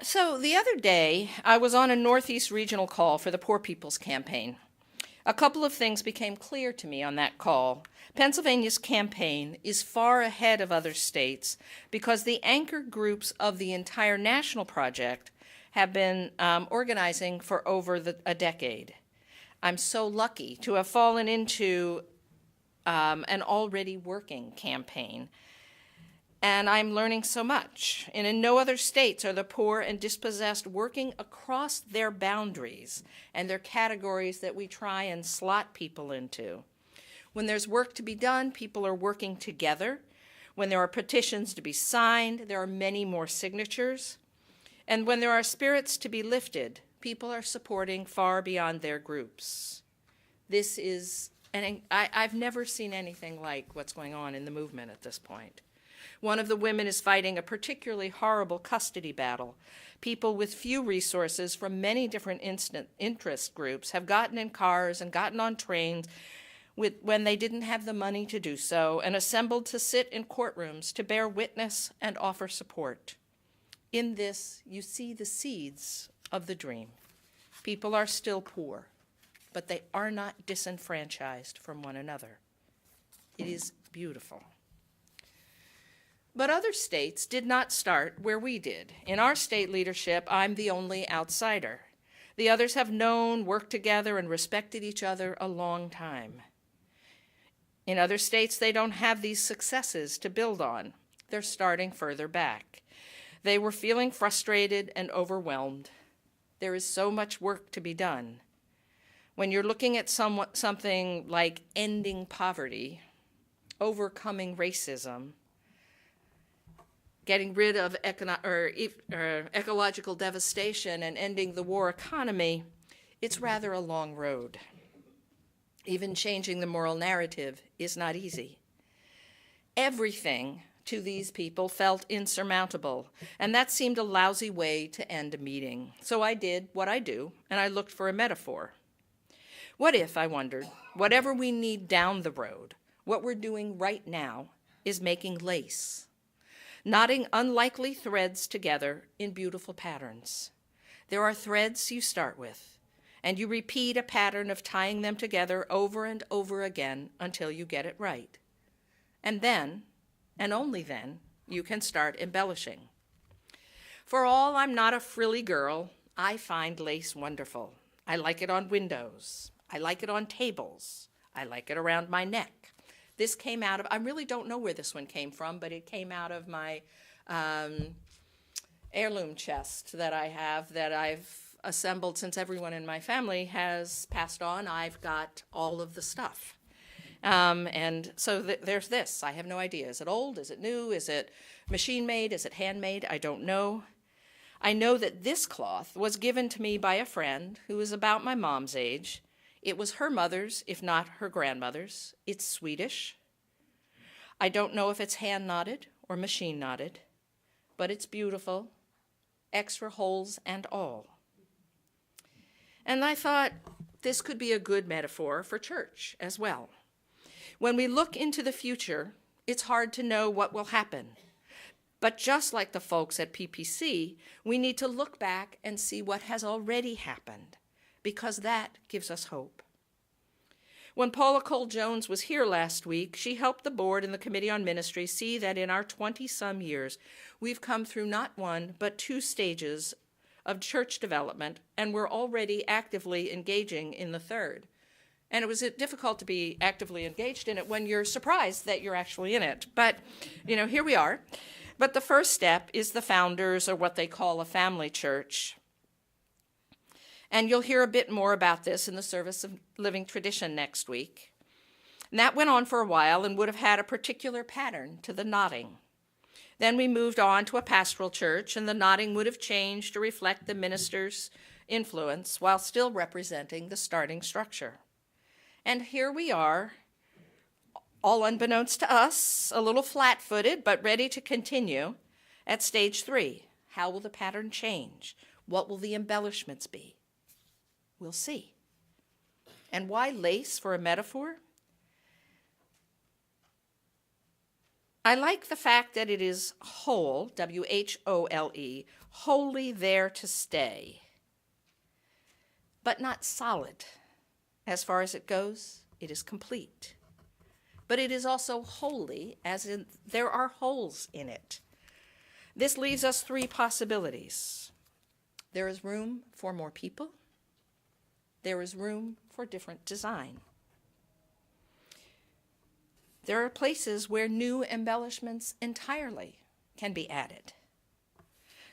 So the other day, I was on a Northeast regional call for the Poor People's Campaign. A couple of things became clear to me on that call. Pennsylvania's campaign is far ahead of other states because the anchor groups of the entire national project have been organizing for over a decade. I'm so lucky to have fallen into an already working campaign. And I'm learning so much. And in no other states are the poor and dispossessed working across their boundaries and their categories that we try and slot people into. When there's work to be done, people are working together. When there are petitions to be signed, there are many more signatures. And when there are spirits to be lifted, people are supporting far beyond their groups. This is, and I've never seen anything like what's going on in the movement at this point. One of the women is fighting a particularly horrible custody battle. People with few resources from many different interest groups have gotten in cars and gotten on trains when they didn't have the money to do so and assembled to sit in courtrooms to bear witness and offer support. In this, you see the seeds of the dream. People are still poor, but they are not disenfranchised from one another. It is beautiful. But other states did not start where we did. In our state leadership, I'm the only outsider. The others have known, worked together, and respected each other a long time. In other states, they don't have these successes to build on. They're starting further back. They were feeling frustrated and overwhelmed. There is so much work to be done. When you're looking at something like ending poverty, overcoming racism, getting rid of ecological devastation and ending the war economy, it's rather a long road. Even changing the moral narrative is not easy. Everything to these people felt insurmountable, and that seemed a lousy way to end a meeting. So I did what I do, and I looked for a metaphor. What if, I wondered, whatever we need down the road, what we're doing right now is making lace, knotting unlikely threads together in beautiful patterns. There are threads you start with, and you repeat a pattern of tying them together over and over again until you get it right. And then, and only then, you can start embellishing. For all I'm not a frilly girl, I find lace wonderful. I like it on windows. I like it on tables. I like it around my neck. This came out of, I really don't know where this one came from, but it came out of my heirloom chest that I have that I've assembled since everyone in my family has passed on. I've got all of the stuff. And so there's this. I have no idea. Is it old? Is it new? Is it machine-made? Is it handmade? I don't know. I know that this cloth was given to me by a friend who is about my mom's age. It was her mother's, if not her grandmother's. It's Swedish. I don't know if it's hand-knotted or machine-knotted, but it's beautiful, extra holes and all. And I thought this could be a good metaphor for church as well. When we look into the future, it's hard to know what will happen. But just like the folks at PPC, we need to look back and see what has already happened, because that gives us hope. When Paula Cole-Jones was here last week, she helped the board and the Committee on Ministry see that in our 20-some years, we've come through not one, but two stages of church development, and we're already actively engaging in the third. And it was difficult to be actively engaged in it when you're surprised that you're actually in it. But, here we are. But the first step is the founders, or what they call a family church. And you'll hear a bit more about this in the Service of Living Tradition next week. And that went on for a while and would have had a particular pattern to the knotting. Then we moved on to a pastoral church, and the knotting would have changed to reflect the minister's influence while still representing the starting structure. And here we are, all unbeknownst to us, a little flat-footed, but ready to continue at stage 3. How will the pattern change? What will the embellishments be? We'll see. And why lace for a metaphor? I like the fact that it is whole, W-H-O-L-E, wholly there to stay, but not solid. As far as it goes, it is complete. But it is also wholly, as in there are holes in it. This leaves us three possibilities. There is room for more people. There is room for different design. There are places where new embellishments entirely can be added.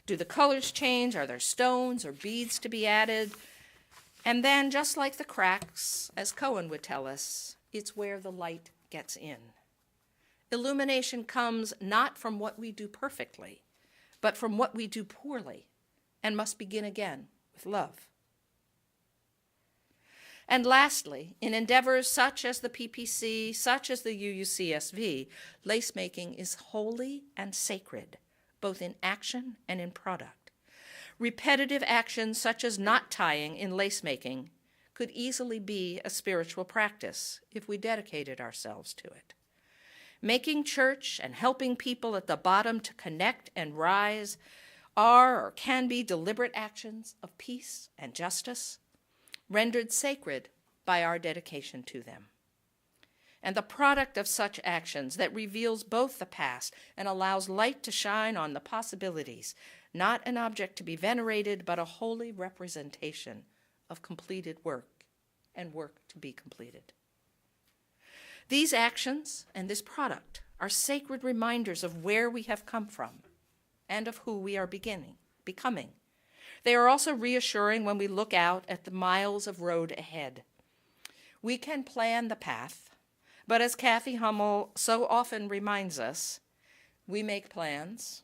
Do the colors change? Are there stones or beads to be added? And then, just like the cracks, as Cohen would tell us, it's where the light gets in. Illumination comes not from what we do perfectly, but from what we do poorly, and must begin again with love. And lastly, in endeavors such as the PPC, such as the UUCSV, lace making is holy and sacred, both in action and in product. Repetitive actions such as knot tying in lace making could easily be a spiritual practice if we dedicated ourselves to it. Making church and helping people at the bottom to connect and rise are or can be deliberate actions of peace and justice, rendered sacred by our dedication to them. And the product of such actions that reveals both the past and allows light to shine on the possibilities, not an object to be venerated, but a holy representation of completed work and work to be completed. These actions and this product are sacred reminders of where we have come from and of who we are becoming. They are also reassuring when we look out at the miles of road ahead. We can plan the path, but as Kathy Hummel so often reminds us, we make plans,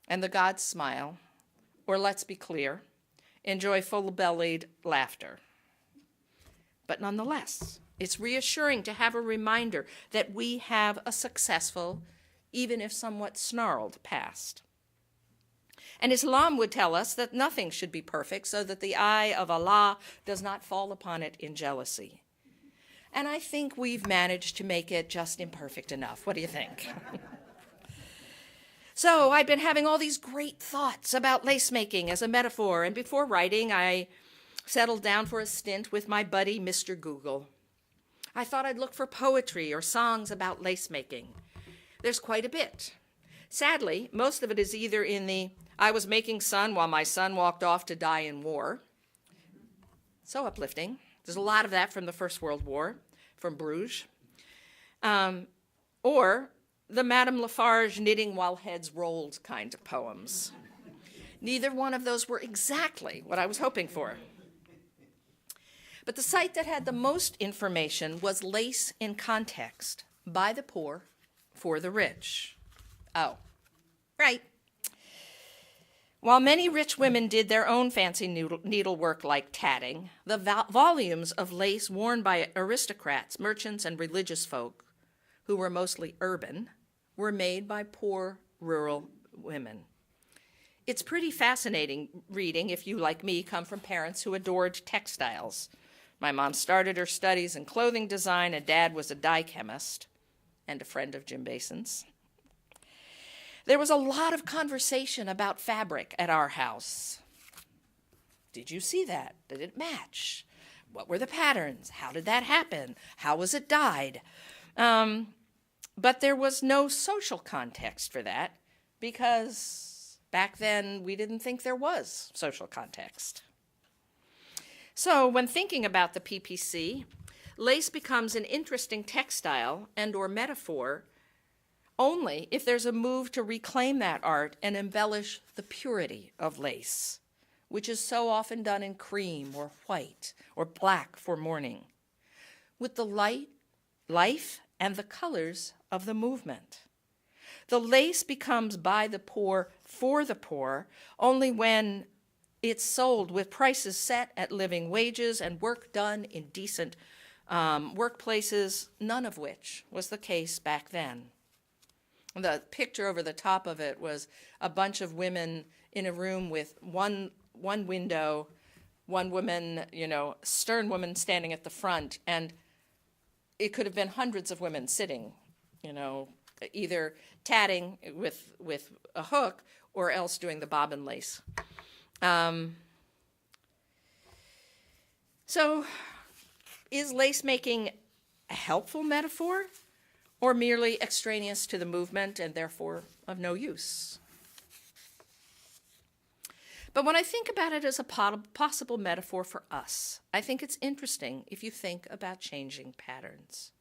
and the gods smile, or let's be clear, enjoy full-bellied laughter. But nonetheless, it's reassuring to have a reminder that we have a successful, even if somewhat snarled, past. And Islam would tell us that nothing should be perfect so that the eye of Allah does not fall upon it in jealousy. And I think we've managed to make it just imperfect enough. What do you think? So I've been having all these great thoughts about lace making as a metaphor, and before writing, I settled down for a stint with my buddy, Mr. Google. I thought I'd look for poetry or songs about lace making. There's quite a bit. Sadly, most of it is either in the I was making sun while my son walked off to die in war. So uplifting. There's a lot of that from the First World War, from Bruges. Or the Madame Lafarge knitting while heads rolled kind of poems. Neither one of those were exactly what I was hoping for. But the site that had the most information was Lace in Context, by the poor, for the rich. Oh, right. While many rich women did their own fancy needlework like tatting, the volumes of lace worn by aristocrats, merchants, and religious folk, who were mostly urban, were made by poor rural women. It's pretty fascinating reading if you, like me, come from parents who adored textiles. My mom started her studies in clothing design, and Dad was a dye chemist and a friend of Jim Bason's. There was a lot of conversation about fabric at our house. Did you see that? Did it match? What were the patterns? How did that happen? How was it dyed? But there was no social context for that because back then we didn't think there was social context. So when thinking about the PPC, lace becomes an interesting textile and or metaphor only if there's a move to reclaim that art and embellish the purity of lace, which is so often done in cream or white or black for mourning, with the light, life, and the colors of the movement. The lace becomes by the poor for the poor only when it's sold with prices set at living wages and work done in decent workplaces, none of which was the case back then. The picture over the top of it was a bunch of women in a room with one window, one woman, stern woman standing at the front, and it could have been hundreds of women sitting, either tatting with a hook or else doing the bobbin lace. So is lace making a helpful metaphor or merely extraneous to the movement and therefore of no use? But when I think about it as a possible metaphor for us, I think it's interesting if you think about changing patterns.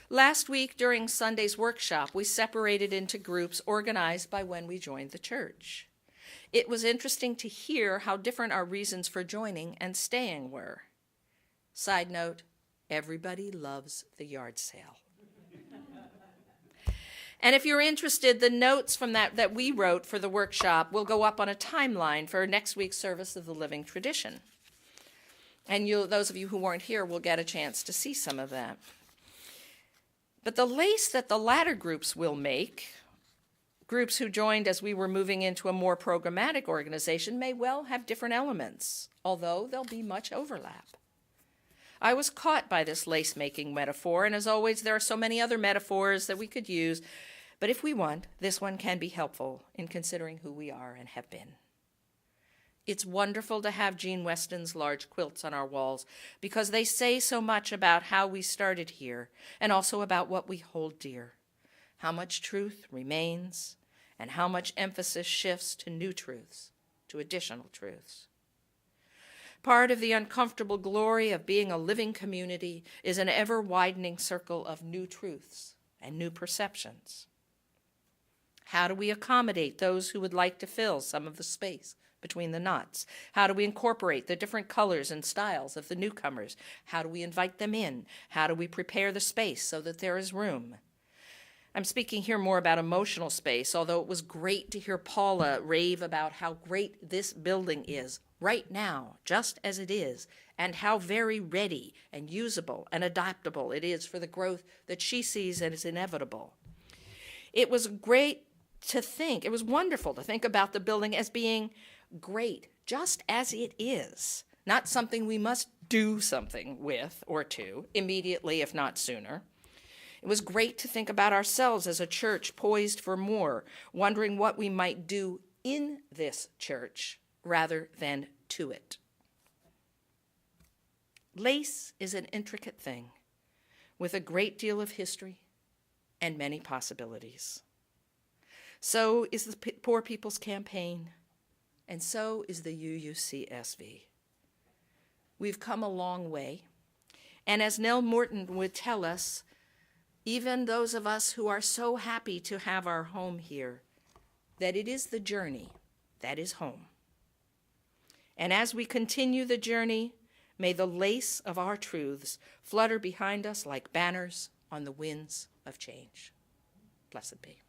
Last week during Sunday's workshop, we separated into groups organized by when we joined the church. It was interesting to hear how different our reasons for joining and staying were. Side note, everybody loves the yard sale. And if you're interested, the notes from that we wrote for the workshop will go up on a timeline for next week's service of the Living Tradition. And those of you who weren't here will get a chance to see some of that. But the lace that the latter groups will make, groups who joined as we were moving into a more programmatic organization, may well have different elements, although there'll be much overlap. I was caught by this lace-making metaphor, and as always, there are so many other metaphors that we could use, but if we want, this one can be helpful in considering who we are and have been. It's wonderful to have Jean Weston's large quilts on our walls because they say so much about how we started here and also about what we hold dear, how much truth remains, and how much emphasis shifts to new truths, to additional truths. Part of the uncomfortable glory of being a living community is an ever-widening circle of new truths and new perceptions. How do we accommodate those who would like to fill some of the space between the knots? How do we incorporate the different colors and styles of the newcomers? How do we invite them in? How do we prepare the space so that there is room? I'm speaking here more about emotional space, although it was great to hear Paula rave about how great this building is right now, just as it is, and how very ready and usable and adaptable it is for the growth that she sees and is inevitable. It was wonderful to think about the building as being great, just as it is, not something we must do something with or to immediately, if not sooner. It was great to think about ourselves as a church poised for more, wondering what we might do in this church rather than to it. Lace is an intricate thing with a great deal of history and many possibilities. So is the Poor People's Campaign, and so is the UUCSV. We've come a long way, and as Nell Morton would tell us, even those of us who are so happy to have our home here, that it is the journey that is home. And as we continue the journey, may the lace of our truths flutter behind us like banners on the winds of change. Blessed be.